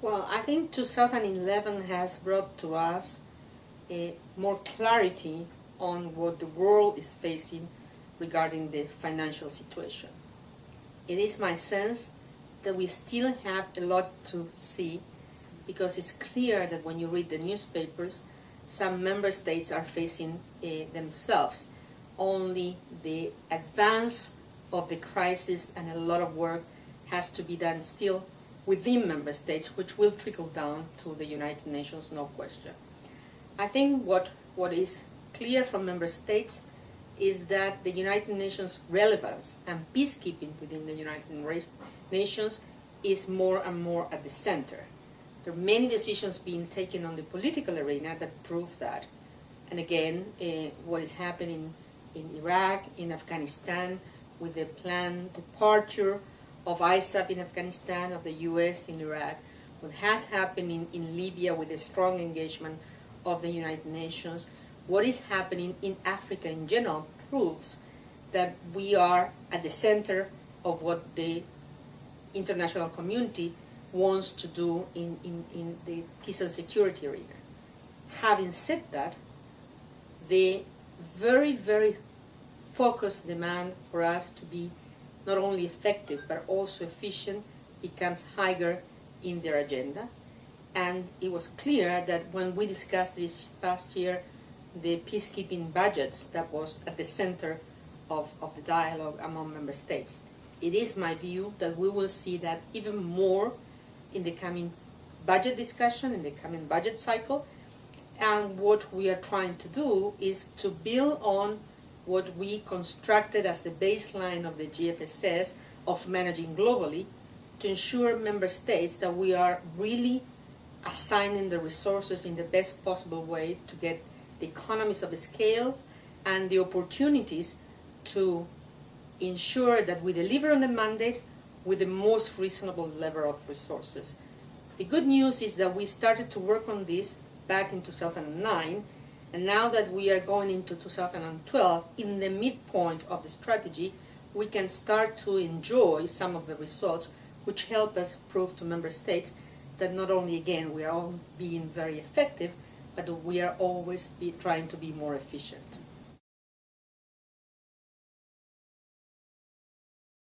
Well, I think 2011 has brought to us more clarity on what the world is facing regarding the financial situation. It is my sense that we still have a lot to see, because it's clear that when you read the newspapers, some member states are facing themselves only the advance of the crisis, and a lot of work has to be done still within member states, which will trickle down to the United Nations, no question. I think what is clear from member states is that the United Nations relevance and peacekeeping within the United Nations is more and more at the center. There are many decisions being taken on the political arena that prove that. And again, what is happening in Iraq, in Afghanistan, with the planned departure of ISAF in Afghanistan, of the US in Iraq, what has happened in Libya with the strong engagement of the United Nations, what is happening in Africa in general proves that we are at the center of what the international community wants to do in the peace and security arena. Having said that, the very, very focused demand for us to be not only effective but also efficient becomes higher in their agenda. And it was clear that when we discussed this past year the peacekeeping budgets that was at the center of the dialogue among member states. It is my view that we will see that even more in the coming budget discussion, in the coming budget cycle. And what we are trying to do is to build on what we constructed as the baseline of the GFSS of managing globally, to ensure member states that we are really assigning the resources in the best possible way to get the economies of scale and the opportunities to ensure that we deliver on the mandate with the most reasonable level of resources. The good news is that we started to work on this back in 2009, and now that we are going into 2012, in the midpoint of the strategy, we can start to enjoy some of the results which help us prove to member states that not only, again, we are all being very effective, but we are always trying to be more efficient.